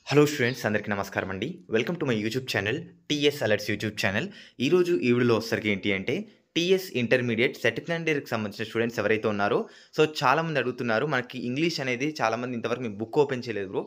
Hello students అందరికీ నమస్కారం అండి. Welcome to my YouTube channel TS alerts YouTube channel. ఈరోజు ఈ వీడియోలో వచ్చేసరికి ఏంటి అంటే టీఎస్ ఇంటర్మీడియేట్ సెకండ్ ఇయర్‌కి సంబంధించిన స్టూడెంట్స్ ఎవరైతే ఉన్నారో చాలామంది అడుగుతున్నారు. మనకి ఇంగ్లీష్ అనేది చాలామంది ఇంతవరకు మేము బుక్ ఓపెన్ చేయలేదు బ్రో.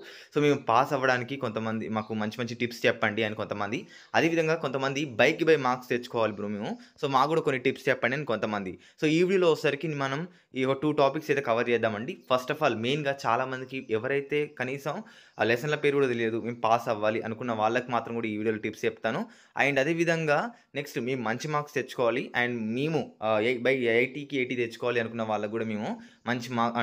మేము పాస్ అవ్వడానికి కొంతమంది మాకు మంచి మంచి టిప్స్ చెప్పండి అని కొంతమంది. అదేవిధంగా కొంతమంది బైకి బై మార్క్స్ తెచ్చుకోవాలి బ్రో మేము. మాకు కూడా కొన్ని టిప్స్ చెప్పండి అని కొంతమంది. ఈ వీడియోలో వచ్చేసరికి మనం ఈ 2 టాపిక్స్ అయితే కవర్ చేద్దామండి. ఫస్ట్ ఆఫ్ ఆల్ మెయిన్‌గా చాలామందికి ఎవరైతే కనీసం ఆ లెసన్ల పేరు కూడా తెలియదు. మేము పాస్ అవ్వాలి అనుకున్న వాళ్ళకి మాత్రం కూడా ఈ వీడియోలో టిప్స్ చెప్తాను. అండ్ అదే విధంగా నెక్స్ట్ మేము మంచి మార్క్స్ తెచ్చుకోవాలి అండ్ మేము బై 80కి 80 తెచ్చుకోవాలి అనుకున్న వాళ్ళకి కూడా మేము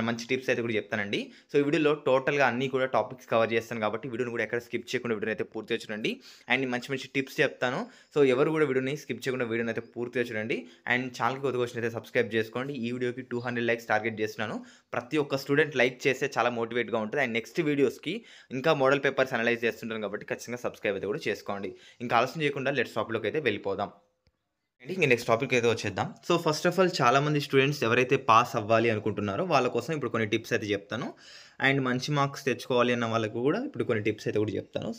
మంచి టిప్స్ అయితే కూడా చెప్తానండి. ఈ వీడియోలో టోటల్‌గా అన్నీ కూడా టాపిక్స్ కవర్ చేస్తాను కాబట్టి వీడియోని కూడా ఎక్కడ స్కిప్ చేయకుండా వీడియోని అయితే పూర్తిగా చూడండి. అండ్ మంచి మంచి టిప్స్ చెప్తాను. ఎవరు కూడా వీడియోని స్కిప్ చేయకుండా వీడియోని అయితే పూర్తిగా చూడండి. అండ్ ఛానల్‌కి కొత్తగా వచ్చినట్లయితే సబ్స్క్రైబ్ చేసుకోండి. ఈ వీడియోకి 200 లైక్స్ టార్గెట్ చేస్తున్నాను. ప్రతి ఒక్క స్టూడెంట్ లైక్ చేస్తే చాలా మోటివేట్‌గా ఉంటది. అండ్ నెక్స్ట్ వీడియోస్‌కి ఇంకా మోడల్ పేపర్స్ అనలైజ్ చేస్తుంటాను కాబట్టి ఖచ్చితంగా సబ్స్క్రైబ్ అయితే కూడా చేసుకోండి. ఇంకా ఆలస్యం చేయకుండా లెట్స్ టాపిక్‌లోకి అయితే వెళ్ళిపోదాం. ఇంక నెక్స్ట్ టాపిక్ అయితే వచ్చేద్దాం. ఫస్ట్ ఆఫ్ ఆల్ చాలామంది స్టూడెంట్స్ ఎవరైతే పాస్ అవ్వాలి అనుకుంటున్నారో వాళ్ళ కోసం ఇప్పుడు కొన్ని టిప్స్ అయితే చెప్తాను. అండ్ మంచి మార్క్స్ తెచ్చుకోవాలి అన్న వాళ్ళకి కూడా ఇప్పుడు కొన్ని టిప్స్ అయితే కూడా చెప్తాను.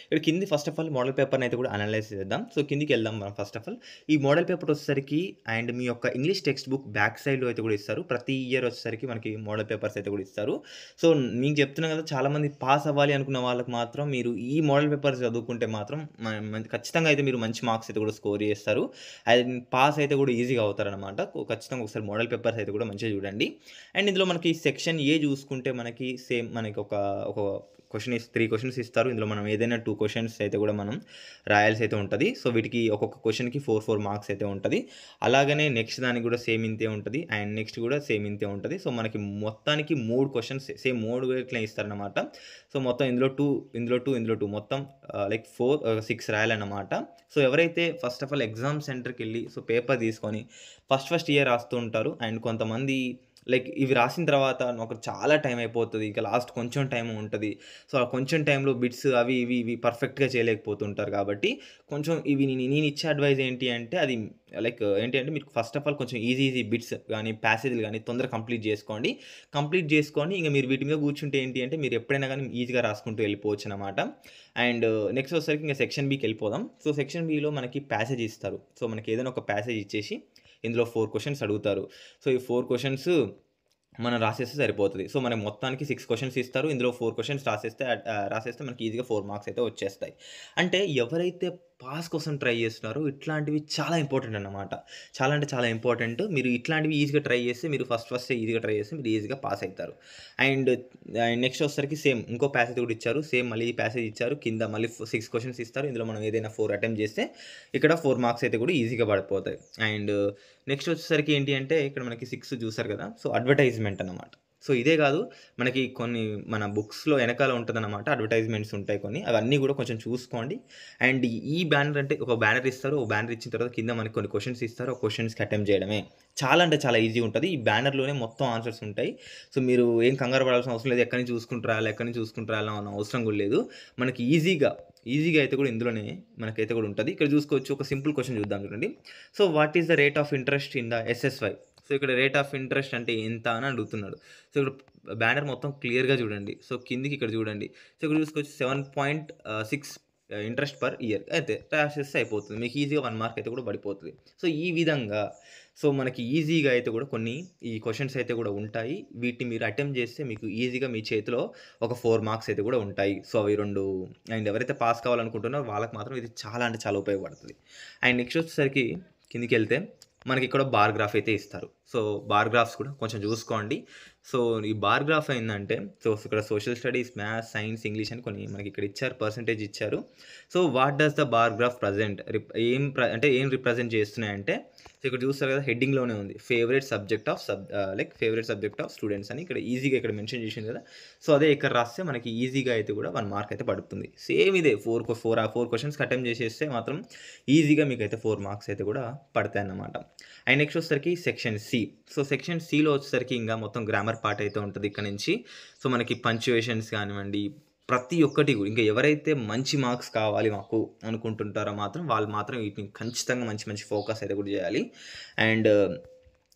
ఇక్కడ కింది ఫస్ట్ ఆఫ్ ఆల్ మోడల్ పేపర్‌ని అయితే కూడా అనలైజ్ చేద్దాం. కిందికి వెళ్దాం మనం ఫస్ట్ ఆఫ్ ఆల్. ఈ మోడల్ పేపర్ వచ్చేసరికి అండ్ మీ యొక్క ఇంగ్లీష్ టెక్స్ట్ బుక్ బ్యాక్ సైడ్‌లో అయితే కూడా ఇస్తారు. ప్రతి ఇయర్ వచ్చేసరికి మనకి మోడల్ పేపర్స్ అయితే కూడా ఇస్తారు. మీకు చెప్తున్నా కదా చాలామంది పాస్ అవ్వాలి అనుకున్న వాళ్ళకి మాత్రం మీరు ఈ మోడల్ పేపర్స్ చదువుకుంటే మాత్రం ఖచ్చితంగా అయితే మీరు మంచి మార్క్స్ అయితే కూడా స్కోర్ చేస్తారు. అండ్ పాస్ అయితే కూడా ఈజీగా అవుతారనమాట. ఖచ్చితంగా ఒకసారి మోడల్ పేపర్స్ అయితే కూడా మంచిగా చూడండి. అండ్ ఇందులో మనకి సెక్షన్ ఏ చూసుకుంటే మనకి సేమ్ మనకి ఒక క్వెషన్ 3 క్వెషన్స్ ఇస్తారు. ఇందులో మనం ఏదైనా 2 క్వెషన్స్ అయితే కూడా మనం రాయాల్సి అయితే ఉంటది. వీటికి ఒక్కొక్క క్వెషన్‌కి 4 మార్క్స్ అయితే ఉంటది. అలాగనే నెక్స్ట్ దానికి కూడా సేమ్ ఇంతే ఉంటది. అండ్ నెక్స్ట్ కూడా సేమ్ ఇంతే ఉంటది. మనకి మొత్తానికి 3 క్వెషన్స్ సేమ్ 3 ఇట్లా ఇస్తారనమాట. మొత్తం ఇందులో 2 మొత్తం లైక్ 6 రాయాలన్నమాట. ఎవరైతే ఫస్ట్ ఆఫ్ ఆల్ ఎగ్జామ్ సెంటర్‌కెళ్ళి పేపర్ తీసుకొని ఫస్ట్ ఇయర్ రాస్తూ ఉంటారు. అండ్ కొంతమంది లైక్ ఇవి రాసిన తర్వాత నాకు చాలా టైం అయిపోతది. ఇక లాస్ట్ కొంచెం టైం ఉంటది. ఆ కొంచెం టైంలో బిట్స్ అవి ఇవి పర్ఫెక్ట్‌గా చేయలేకపోతుంటారు కాబట్టి కొంచెం ఇవి నేను ఇచ్చే అడ్వైస్ ఏంటి అంటే అది లైక్ ఏంటి అంటే మీరు ఫస్ట్ ఆఫ్ ఆల్ కొంచెం ఈజీ బిట్స్ గానీ, ప్యాసేజ్‌లు గానీ తొందరగా కంప్లీట్ చేసుకోండి. కంప్లీట్ చేసుకొని ఇంక మీరు వీటి మీద కూర్చుంటే ఏంటి అంటే మీరు ఎప్పుడైనా గానీ ఈజీగా రాసుకుంటూ వెళ్ళిపోవచ్చనమాట. అండ్ నెక్స్ట్ వచ్చేసరికి ఇంక సెక్షన్ బికి వెళ్ళిపోదాం. సెక్షన్ బిలో మనకి ప్యాసేజ్ ఇస్తారు. మనకి ఏదైనా ఒక ప్యాసేజ్ ఇచ్చేసి ఇందులో 4 క్వెషన్స్ అడుగుతారు. ఈ 4 క్వెషన్స్ మనం రాసేస్తే సరిపోతది. మనకు మొత్తానికి 6 క్వెషన్స్ ఇస్తారు. ఇందులో 4 క్వెషన్స్ రాసేస్తే మనకి ఈజీగా 4 మార్క్స్ అయితే వచ్చేస్తాయి. అంటే ఎవరైతే పాస్ కోసం ట్రై చేస్తున్నారో ఇట్లాంటివి చాలా ఇంపార్టెంట్ అన్నమాట. చాలా అంటే చాలా ఇంపార్టెంట్. మీరు ఇట్లాంటివి ఈజీగా ట్రై చేస్తే మీరు ఫస్టే ఈజీగా ట్రై చేస్తే మీరు ఈజీగా పాస్ అయితారు. అండ్ నెక్స్ట్ వచ్చేసరికి సేమ్ ఇంకో ప్యాసేజ్ కూడా ఇచ్చారు. సేమ్ మళ్ళీ ఈ ప్యాసేజ్ ఇచ్చారు. కింద మళ్ళీ 6 క్వెషన్స్ ఇస్తారు. ఇందులో మనం ఏదైనా 4 అటెంప్ట్ చేస్తే ఇక్కడ 4 మార్క్స్ అయితే కూడా ఈజీగా పడిపోతాయి. అండ్ నెక్స్ట్ వచ్చేసరికి ఏంటి అంటే ఇక్కడ మనకి 6 చూసారు కదా! అడ్వర్టైజ్‌మెంట్ అన్నమాట. ఇదే కాదు మనకి కొన్ని మన బుక్స్‌లో ఎనకాల ఉంటదన్నమాట. అడ్వర్టైజ్‌మెంట్స్ ఉంటాయి కొన్ని. అవన్నీ కూడా కొంచెం చూసుకోండి. అండ్ ఈ బ్యానర్ అంటే ఒక బ్యానర్ ఇస్తారు. ఒక బ్యానర్ ఇచ్చిన తర్వాత కింద మనకి కొన్ని క్వెషన్స్ ఇస్తారు. ఆ క్వెషన్స్‌కి అటెంప్ట్ చేయడమే. చాలా అంటే చాలా ఈజీగా ఉంటది. ఈ బ్యానర్‌లోనే మొత్తం ఆన్సర్స్ ఉంటాయి. మీరు ఏం కంగారు పడాల్సిన అవసరం లేదు. ఎక్కడి నుంచి చూసుకుంటూ రాయాలి, ఎక్కడి నుంచి చూసుకుంటూ రాయాలన్న అవసరం కూడా లేదు. మనకి ఈజీగా అయితే కూడా ఇందులోనే మనకైతే కూడా ఉంటది. ఇక్కడ చూసుకోవచ్చు ఒక సింపుల్ క్వెషన్ చూద్దాం చూడండి. What is the rate of interest in the SSY? ఇక్కడ రేట్ ఆఫ్ ఇంట్రెస్ట్ అంటే ఎంత అని అడుగుతున్నాడు. ఇక్కడ బ్యానర్ మొత్తం క్లియర్‌గా చూడండి. కిందికి ఇక్కడ చూడండి. ఇక్కడ చూసుకోవచ్చు 7.6 ఇంట్రెస్ట్ పర్ ఇయర్ అయితే రాసేస్తే అయిపోతుంది. మీకు ఈజీగా 1 మార్క్ అయితే కూడా పడిపోతది. ఈ విధంగా మనకి ఈజీగా అయితే కూడా కొన్ని ఈ క్వెషన్స్ అయితే కూడా ఉంటాయి. వీటిని మీరు అటెంప్ట్ చేస్తే మీకు ఈజీగా మీ చేతిలో ఒక 4 మార్క్స్ అయితే కూడా ఉంటాయి. అవి 2 అండ్ ఎవరైతే పాస్ కావాలనుకుంటున్నారో వాళ్ళకి మాత్రం ఇది చాలా అంటే చాలా ఉపయోగపడుతది. అండ్ నెక్స్ట్ వచ్చేసరికి కిందికెళ్తే మనకి ఇక్కడ బార్ గ్రాఫ్ అయితే ఇస్తారు. బార్ గ్రాఫ్స్ కూడా కొంచెం చూసుకోండి. ఈ బార్ గ్రాఫ్ ఏందంటే ఇక్కడ social studies, maths, science, English అని కొన్ని మనకి ఇక్కడ ఇచ్చారు. పర్సెంటేజ్ ఇచ్చారు. What does the bar graph present ఏం రిప్రజెంట్ చేస్తున్నాయంటే ఇక్కడ చూస్తారు కదా హెడ్డింగ్‌లోనే ఉంది. ఫేవరెట్ సబ్జెక్ట్ ఆఫ్ స్టూడెంట్స్ అని ఇక్కడ ఈజీగా ఇక్కడ మెన్షన్ చేసింది కదా! అదే ఇక్కడ రాస్తే మనకి ఈజీగా అయితే కూడా 1 మార్క్ అయితే పడుతుంది. సేమ్ ఇదే 4 క్వెషన్స్‌కి అటెంప్ట్ చేసేస్తే మాత్రం ఈజీగా మీకైతే 4 మార్క్స్ అయితే కూడా పడతాయన్నమాట. అండ్ నెక్స్ట్ వచ్చేసరికి సెక్షన్ సి. సెక్షన్ సిలో వచ్చేసరికి ఇంగా మొత్తం గ్రామర్ పార్ట్ అయితే ఉంటది ఇక్కడ నుంచి. మనకి పంక్చుయేషన్స్ కానివ్వండి, ప్రతి ఒక్కటి కూడా ఇంకా ఎవరైతే మంచి మార్క్స్ కావాలి మాకు అనుకుంటుంటారో మాత్రం వాళ్ళు మాత్రం వీటిని ఖచ్చితంగా మంచి ఫోకస్ అయితే కూడా చేయాలి. అండ్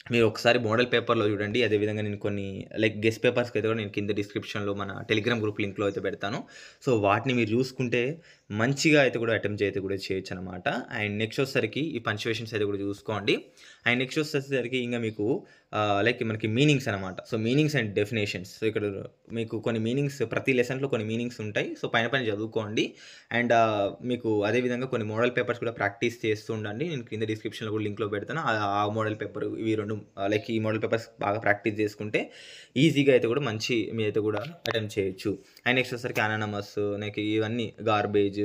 మీరు ఒకసారి మోడల్ పేపర్‌లో చూడండి. అదే విధంగా నేను కొన్ని లైక్ గెస్ పేపర్స్‌కైతే కూడా నేను కింద డిస్క్రిప్షన్‌లో మన టెలిగ్రామ్ గ్రూప్ లింక్‌లో అయితే పెడతాను. సో, వాటిని మీరు చూసుకుంటే మంచిగా అయితే కూడా అటెంప్ట్ అయితే కూడా చేయొచ్చనమాట. అండ్ నెక్స్ట్ వచ్చేసరికి ఈ పంక్చుయేషన్స్ అయితే కూడా చూసుకోండి. అండ్ నెక్స్ట్ వచ్చేసరికి ఇంగ మీకు లైక్ మనకి మీనింగ్స్ అనమాట. So, meanings and definitions. So, ఇక్కడ మీకు కొన్ని మీనింగ్స్ ప్రతి లెసన్‌లో కొన్ని మీనింగ్స్ ఉంటాయి. సో, పైన పైన చదువుకోండి. అండ్ మీకు అదే విధంగా కొన్ని మోడల్ పేపర్స్ కూడా ప్రాక్టీస్ చేస్తూ ఉండండి. నేను కింద డిస్క్రిప్షన్‌లో కూడా లింక్‌లో పెడతాను. ఆ మోడల్ పేపర్ ఇవి 2 లైక్ ఈ మోడల్ పేపర్స్ బాగా ప్రాక్టీస్ చేసుకుంటే ఈజీగా అయితే కూడా మంచి మీరైతే కూడా అటెంప్ట్ చేయొచ్చు. అండ్ నెక్స్ట్ వచ్చేసరికి అనానమస్ లైక్ ఇవన్నీ గార్బేజ్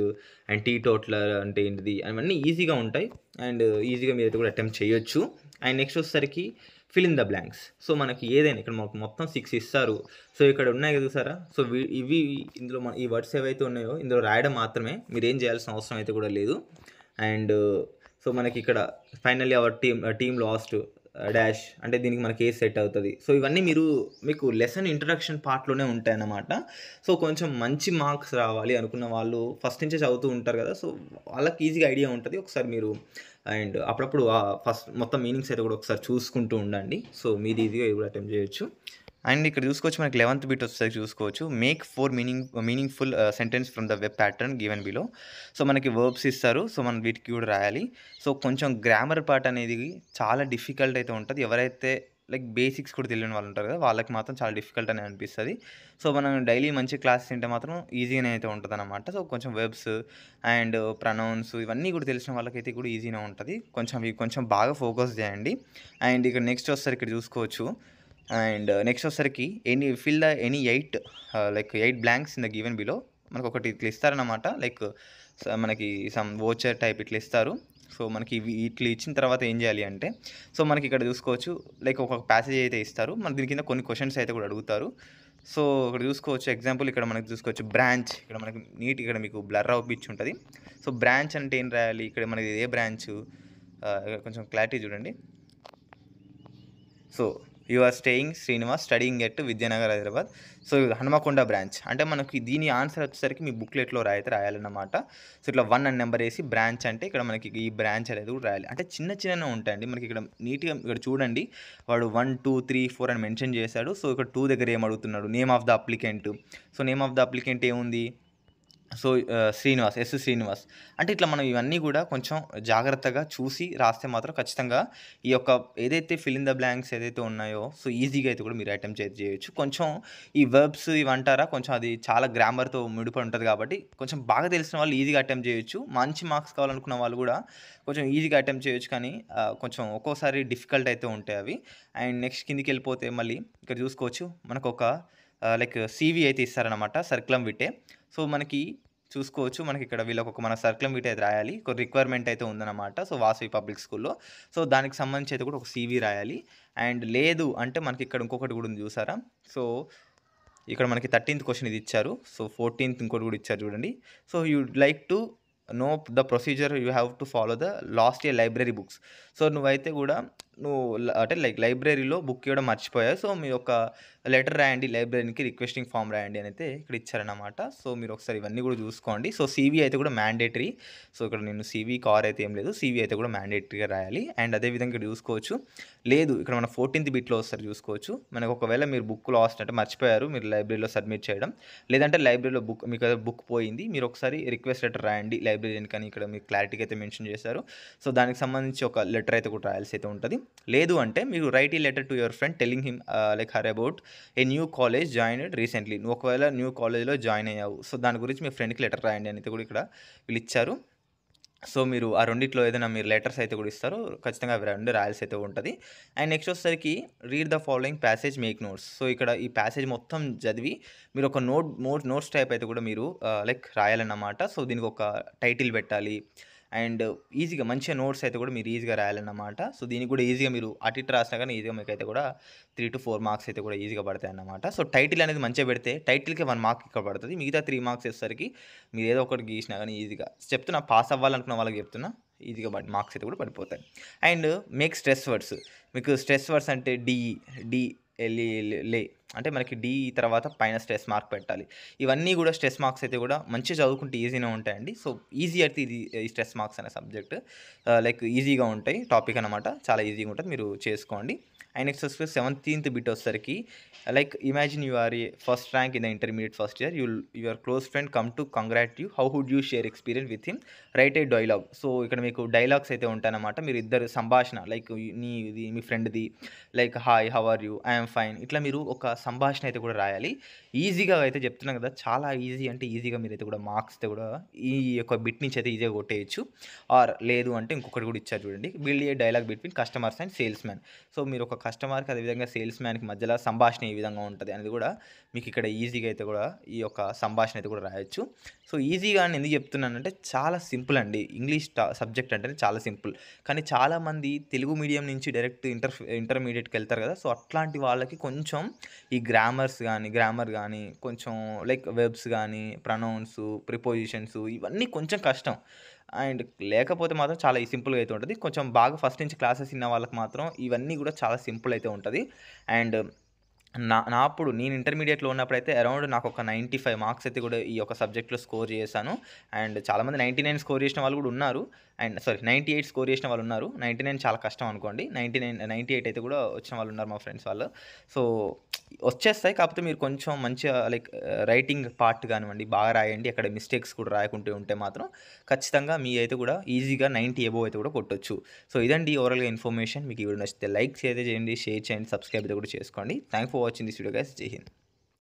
అండ్ టీటోటలర్ అంటే ఏంటిది అవన్నీ ఈజీగా ఉంటాయి. అండ్ ఈజీగా మీరైతే కూడా అటెంప్ట్ చేయొచ్చు. అండ్ నెక్స్ట్ వచ్చేసరికి fill in the blanks. So, మనకి ఏదైనా ఇక్కడ మాకు మొత్తం 6 ఇస్తారు. సో, ఇక్కడ ఉన్నాయి కదా చూసారా? సో, ఇవి ఇందులో ఈ వర్డ్స్ ఏవైతే ఉన్నాయో ఇందులో రాయడం మాత్రమే. మీరేం చేయాల్సిన అవసరం అయితే కూడా లేదు. అండ్ సో, మనకి ఇక్కడ finally our team last dash అంటే దీనికి మనకి ఏది సెట్ అవుతది. సో, ఇవన్నీ మీకు లెసన్ ఇంట్రడక్షన్ పార్ట్‌లోనే ఉంటాయన్నమాట. సో, కొంచెం మంచి మార్క్స్ రావాలి అనుకున్న వాళ్ళు ఫస్ట్ నుంచే చదువుతూ ఉంటారు కదా! సో, వాళ్ళకి ఈజీగా ఐడియా ఉంటది. ఒకసారి మీరు అండ్ అప్పుడప్పుడు ఫస్ట్ మొత్తం మీనింగ్స్ అయితే కూడా ఒకసారి చూసుకుంటూ ఉండండి. సో, మీరు ఈజీగా ఇది కూడా అటెంప్ట్ చేయొచ్చు. అండ్ ఇక్కడ చూసుకోవచ్చు మనకి 11th బిట్ వచ్చేసరికి చూసుకోవచ్చు. Make 4 meaningful sentence from the web pattern given below. So, మనకి వర్బ్స్ ఇస్తారు. సో, మనం వీటికి కూడా రాయాలి. సో, కొంచెం గ్రామర్ పార్ట్ అనేది చాలా డిఫికల్ట్ అయితే ఉంటది. ఎవరైతే లైక్ బేసిక్స్ కూడా తెలియని వాళ్ళు ఉంటారు కదా! వాళ్ళకి మాత్రం చాలా డిఫికల్ట్ అని అనిపిస్తది. సో, మనం డైలీ మంచి క్లాసెస్ వింటే మాత్రం ఈజీగానే అయితే ఉంటదనమాట. సో, కొంచెం వెబ్స్ అండ్ ప్రొనౌన్స్ ఇవన్నీ కూడా తెలిసిన వాళ్ళకైతే కూడా ఈజీనే ఉంటది. కొంచెం బాగా ఫోకస్ చేయండి. అండ్ ఇక్కడ నెక్స్ట్ వచ్చేసరికి ఇక్కడ చూసుకోవచ్చు. అండ్ నెక్స్ట్ వచ్చేసరికి fill the any 8 like 8 blanks in the given below. మనకొకటి ఇట్లా ఇస్తారనమాట. లైక్ మనకి సమ్ వోచర్ టైప్ ఇట్లా ఇస్తారు. సో, మనకి ఇట్లా ఇచ్చిన తర్వాత ఏం చేయాలి అంటే, సో, మనకి ఇక్కడ చూసుకోవచ్చు లైక్ ఒక ప్యాసేజ్ అయితే ఇస్తారు. మన దీని కింద కొన్ని క్వెషన్స్ అయితే కూడా అడుగుతారు. సో, ఇక్కడ చూసుకోవచ్చు ఎగ్జాంపుల్ ఇక్కడ మనకి చూసుకోవచ్చు బ్రాంచ్ ఇక్కడ మనకి ఇక్కడ మీకు బ్లర్ అవుపిచ్చి ఉంటది. సో, బ్రాంచ్ అంటే ఏం రాయాలి? ఇక్కడ మనకి ఏ బ్రాంచు కొంచెం క్లారిటీ చూడండి. So, you are staying Srinivas studying at Vidyanagar Hyderabad. So, ఇది హనుమకొండ బ్రాంచ్. అంటే మనకి దీని ఆన్సర్ వచ్చేసరికి మీ బుక్‌లెట్‌లో రాయాలన్నమాట. సో, ఇట్లా 1 అని నంబర్ ఏసి బ్రాంచ్ అంటే ఇక్కడ మనకి ఈ బ్రాంచ్ అనేది కూడా రాయాలి. అంటే చిన్ననే ఉంటాయండి. మనకి ఇక్కడ నీట్‌గా ఇక్కడ చూడండి. వాడు 1, 2, 3, 4 అని మెన్షన్ చేశాడు. సో, ఇక్కడ 2 దగ్గర ఏం అడుగుతున్నాడు? Name of the applicant. So, name of the applicant ఏముంది? సో, శ్రీనివాస్. శ్రీనివాస్. అంటే ఇట్లా మనం ఇవన్నీ గూడా కొంచెం జాగ్రత్తగా చూసి రాస్తే మాత్రం ఖచ్చితంగా ఈ యొక్క ఏదైతే ఫిల్ ఇన్ ద బ్లాంక్స్ ఏదైతే ఉన్నాయో సో, ఈజీగా అయితే కూడా మీరు అటెంప్ట్ అయితే చేయొచ్చు. కొంచెం ఈ వెర్బ్స్ ఇవంటారా కొంచెం అది చాలా గ్రామర్‌తో ముడిపడి ఉంటది కాబట్టి కొంచెం బాగా తెలిసిన వాళ్ళు ఈజీగా అటెంప్ట్ చేయొచ్చు. మంచి మార్క్స్ కావాలనుకున్న వాళ్ళు గూడా కొంచెం ఈజీగా అటెంప్ట్ చేయొచ్చు. కానీ కొంచెం ఒక్కోసారి డిఫికల్ట్ అయితే ఉంటాయి అవి. అండ్ నెక్స్ట్ కిందకెళ్ళిపోతే మళ్ళీ ఇక్కడ చూసుకోవచ్చు మనకొక లైక్ సీవీ అయితే ఇస్తారనమాట సర్కులం విటే. సో, మనకి చూసుకోవచ్చు. మనకిక్కడ వీళ్ళకొక మన సర్కులం వీట్ అయితే రాయాలి. ఒక రిక్వైర్మెంట్ అయితే ఉందన్నమాట. సో, వాసవి పబ్లిక్ స్కూల్‌లో. సో, దానికి సంబంధించి అయితే కూడా ఒక సీవీ రాయాలి. అండ్ లేదు అంటే మనకిక్కడ ఇంకొకటి కూడా ఉంది చూసారా? సో, ఇక్కడ మనకి 13థ్ క్వెషన్ ఇది ఇచ్చారు. సో, 14థ్ ఇంకోటి కూడా ఇచ్చారు చూడండి. So, you'd like to know the procedure you have to follow the last year library books. So, నువ్వైతే కూడా అంటే లైక్ లైబ్రరీలో బుక్ ఇవ్వడం మర్చిపోయావు. సో, మీ యొక్క లెటర్ రాయండి లైబ్రరీకి రిక్వెస్టింగ్ ఫార్మ్ రాయండి అని అయితే ఇక్కడ ఇచ్చారన్నమాట. సో, మీరు ఒకసారి ఇవన్నీ కూడా చూసుకోండి. సో, సీవీ అయితే కూడా మ్యాండేటరీ. సో, ఇక్కడ నేను సీవీ కార్ అయితే ఏం లేదు. సీవీ అయితే కూడా మ్యాండేటరీగా రాయాలి. అండ్ అదేవిధంగా ఇక్కడ చూసుకోవచ్చు. లేదు ఇక్కడ మన 14థ్ బిట్‌లో ఒకసారి చూసుకోవచ్చు. మనకు ఒకవేళ మీరు బుక్ లాస్ట్ అంటే మర్చిపోయారు మీరు లైబ్రరీలో సబ్మిట్ చేయడం. లేదంటే లైబ్రరీలో మీకు బుక్ పోయింది. మీరు ఒకసారి రిక్వెస్ట్ లెటర్ రాయండి లైబ్రరీయన్ కానీ ఇక్కడ మీకు క్లారిటీగా అయితే మెన్షన్ చేశారు. సో, దానికి సంబంధించి ఒక లెటర్ అయితే కూడా రాయాల్సి అయితే ఉంటది. లేదు అంటే మీరు రైట్ ఈ letter to your friend telling him like her about a new college joined recently. నువ్వు ఒకవేళ న్యూ కాలేజ్‌లో జాయిన్ అయ్యావు. సో, దాని గురించి మీ ఫ్రెండ్‌కి లెటర్ రాయండి అని అయితే కూడా ఇక్కడ వీళ్ళు ఇచ్చారు. సో, మీరు ఆ రెండిట్లో ఏదైనా మీరు లెటర్స్ అయితే కూడా ఇస్తారు. ఖచ్చితంగా అవి 2 రాయాల్సి అయితే ఉంటది. అండ్ నెక్స్ట్ వచ్చేసరికి read the following passage make notes. So, ఇక్కడ ఈ ప్యాసేజ్ మొత్తం చదివి మీరు ఒక నోట్స్ టైప్ అయితే కూడా మీరు లైక్ రాయాలన్నమాట. సో, దీనికి ఒక టైటిల్ పెట్టాలి. అండ్ ఈజీగా మంచిగా నోట్స్ అయితే కూడా మీరు ఈజీగా రాయాలన్నమాట. సో, దీనికి కూడా ఈజీగా మీరు అటు ఇటు రాసినా గానీ ఈజీగా మీకైతే కూడా 3-4 మార్క్స్ అయితే కూడా ఈజీగా పడతాయన్నమాట. సో, టైటిల్ అనేది మంచిగా పెడితే టైటిల్‌కి 1 మార్క్ ఇక్కడ పడతది. మిగతా 3 మార్క్స్ వచ్చేసరికి మీరు ఏదో ఒకటి గీసినా గానీ ఈజీగా చెప్తున్నా పాస్ అవ్వాలనుకున్న వాళ్ళకి చెప్తున్నా. ఈజీగా మార్క్స్ అయితే కూడా పడిపోతాయి. And make stress words. మీకు స్ట్రెస్ వర్డ్స్ అంటే లే అంటే మనకి డి తర్వాత పైన స్ట్రెస్ మార్క్ పెట్టాలి. ఇవన్నీ కూడా స్ట్రెస్ మార్క్స్ అయితే కూడా మంచిగా చదువుకుంటే ఈజీనే ఉంటాయండి. సో, ఈజీ అయితే ఈ స్ట్రెస్ మార్క్స్ అనే సబ్జెక్ట్ లైక్ ఈజీగా ఉంటాయి టాపిక్ అనమాట. చాలా ఈజీగా ఉంటది. మీరు చేసుకోండి. అండ్ నెక్స్ట్ వచ్చేసి 17th బిట్ వచ్చేసరికి like imagine you are a first rank in the intermediate first year, your close friend come to congrat you, how would you share experience with him, write a dialogue. సో ఇక్కడ మీకు dialogues అయితే ఉంటాయన్నమాట. మీరు ఇద్దరు సంభాషణ like నీది మీ ఫ్రెండ్ది, like hi how are you, I'm fine, ఇట్లా మీరు ఒక సంభాషణ అయితే కూడా రాయాలి. ఈజీగా అయితే చెప్తున్నాను కదా, చాలా ఈజీ అంటే ఈజీగా మీరైతే కూడా మార్క్స్ అయితే కూడా ఈ యొక్క బిట్ నుంచి అయితే ఈజీగా కొట్టేయచ్చు. ఆర్ లేదు అంటే ఇంకొకటి కూడా ఇచ్చారు చూడండి, build a dialogue between customers and sales man. So మీరు ఒక కస్టమర్కి అదేవిధంగా సేల్స్ మ్యాన్కి మధ్యలో సంభాషణ ఏ విధంగా ఉంటుంది అనేది కూడా మీకు ఇక్కడ ఈజీగా అయితే కూడా ఈ యొక్క సంభాషణ అయితే కూడా రాయొచ్చు. సో ఈజీగా అని ఎందుకు చెప్తున్నానంటే చాలా సింపుల్ అండి. ఇంగ్లీష్ సబ్జెక్ట్ అంటేనే చాలా సింపుల్. కానీ చాలామంది తెలుగు మీడియం నుంచి డైరెక్ట్ ఇంటర్మీడియట్కి వెళ్తారు కదా, సో అట్లాంటి వాళ్ళకి కొంచెం ఈ గ్రామర్ కానీ కొంచెం లైక్ వెబ్స్ కానీ ప్రొనౌన్స్ ప్రిపోజిషన్స్ ఇవన్నీ కొంచెం కష్టం. అండ్ లేకపోతే మాత్రం చాలా సింపుల్గా అయితే ఉంటుంది. కొంచెం బాగా ఫస్ట్ నుంచి క్లాసెస్ విన్న వాళ్ళకి మాత్రం ఇవన్నీ కూడా చాలా సింపుల్ అయితే ఉంటుంది. అండ్ అప్పుడు నేను ఇంటర్మీడియట్‌లో ఉన్నప్పుడైతే అరౌండ్ నాకొక 95 మార్క్స్ అయితే కూడా ఈ యొక్క సబ్జెక్ట్‌లో స్కోర్ చేశాను. అండ్ చాలామంది 99 స్కోర్ చేసిన వాళ్ళు కూడా ఉన్నారు. అండ్ సారీ 98 స్కోర్ చేసిన వాళ్ళు ఉన్నారు. 99 చాలా కష్టం అనుకోండి. 98 అయితే కూడా వచ్చిన వాళ్ళు ఉన్నారు మా ఫ్రెండ్స్ వాళ్ళు. సో వచ్చేస్తాయి. కాకపోతే మీరు కొంచెం మంచిగా లైక్ రైటింగ్ పార్ట్ కానివ్వండి బాగా రాయండి. అక్కడ మిస్టేక్స్ కూడా రాయకుంటే ఉంటే మాత్రం ఖచ్చితంగా మీ అయితే కూడా ఈజీగా 90 అబోవ్ అయితే కూడా కొట్టొచ్చు. సో ఇదండి ఓవరాల్‌గా ఇన్ఫర్మేషన్. మీకు ఈ వీడియో నచ్చితే లైక్ అయితే చేయండి, షేర్ చేయండి, సబ్స్క్రైబ్ అయితే కూడా చేసుకోండి. Thanks for watching this video guys. జై హింద్.